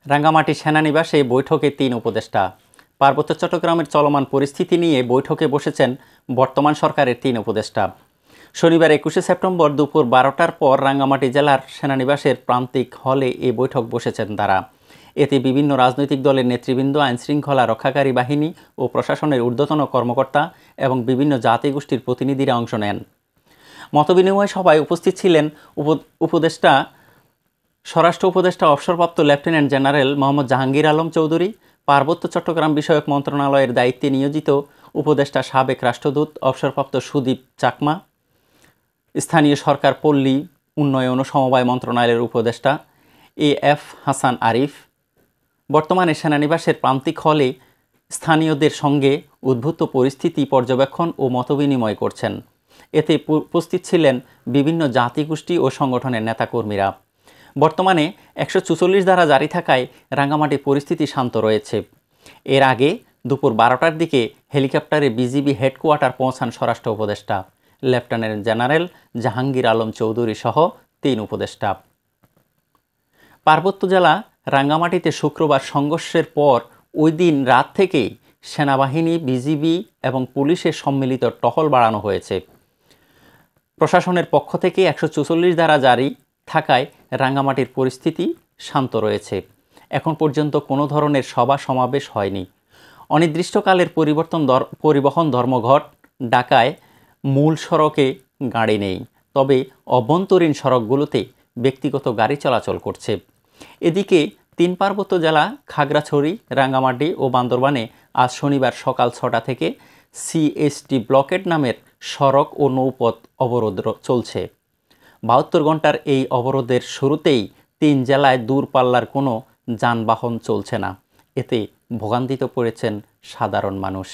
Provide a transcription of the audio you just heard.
রাঙ্গামাটি সেনানিবাসে বৈঠকে ৩ উপদেষ্টা। পার্বত্য চট্টগ্রামের চলমান পরিস্থিতি নিয়ে বৈঠকে বসেছেন বর্তমান সরকারের ৩ উপদেষ্টা। শনিবার ২১শে সেপ্টেম্বর দুপুর ১২টার পর রাঙ্গামাটি জেলার সেনানিবাসের প্রান্তিক হলে এ বৈঠক বসেছেন তারা। এতে বিভিন্ন রাজনৈতিক দলের নেতৃবৃন্দ, আইনশৃঙ্খলা রক্ষাকারী বাহিনী ও প্রশাসনের ঊর্ধ্বতন কর্মকর্তা এবং বিভিন্ন জাতিগোষ্ঠীর প্রতিনিধিরা অংশ নেন। মতবিনিময় সভায় উপস্থিত ছিলেন স্বরাষ্ট্র উপদেষ্টা অবসরপ্রাপ্ত লেফটেন্যান্ট জেনারেল মোহাম্মদ জাহাঙ্গীর আলম চৌধুরী, পার্বত্য চট্টগ্রাম বিষয়ক মন্ত্রণালয়ের দায়িত্বে নিয়োজিত উপদেষ্টা সাবেক রাষ্ট্রদূত অবসরপ্রাপ্ত সুদীপ চাকমা, স্থানীয় সরকার পল্লী উন্নয়ন ও সমবায় মন্ত্রণালয়ের উপদেষ্টা এএফ হাসান আরিফ। বর্তমানে সেনানিবাসের প্রান্তিক হলে স্থানীয়দের সঙ্গে উদ্ভূত পরিস্থিতি পর্যবেক্ষণ ও মতবিনিময় করছেন। এতে উপস্থিত ছিলেন বিভিন্ন জাতিগোষ্ঠী ও সংগঠনের নেতাকর্মীরা। বর্তমানে ১৪৪ ধারা জারি থাকায় রাঙ্গামাটির পরিস্থিতি শান্ত রয়েছে। এর আগে দুপুর ১২টার দিকে হেলিকপ্টারে বিজিবি হেডকোয়ার্টার পৌঁছান স্বরাষ্ট্র উপদেষ্টা লেফটেন্যান্ট জেনারেল জাহাঙ্গীর আলম চৌধুরী সহ ৩ উপদেষ্টা। পার্বত্য জেলা রাঙ্গামাটিতে শুক্রবার সংঘর্ষের পর ওই দিন রাত থেকেই সেনাবাহিনী, বিজিবি এবং পুলিশের সম্মিলিত টহল বাড়ানো হয়েছে। প্রশাসনের পক্ষ থেকে ১৪৪ ধারা জারি থাকায় রাঙ্গামাটির পরিস্থিতি শান্ত রয়েছে। এখন পর্যন্ত কোনো ধরনের সভা সমাবেশ হয়নি। অনির্দিষ্টকালের পরিবহন ধর্মঘট ডাকায় মূল সড়কে গাড়ি নেই, তবে অভ্যন্তরীণ সড়কগুলোতে ব্যক্তিগত গাড়ি চলাচল করছে। এদিকে ৩ পার্বত্য জেলা খাগড়াছড়ি, রাঙ্গামাটি ও বান্দরবানে আজ শনিবার সকাল ৬টা থেকে সিএসটি ব্লকেড নামের সড়ক ও নৌপথ অবরোধ চলছে। ৭২ ঘন্টার এই অবরোধের শুরুতেই ৩ জেলায় দূরপাল্লার কোনো যানবাহন চলছে না। এতে ভোগান্তিতে পড়েছেন সাধারণ মানুষ।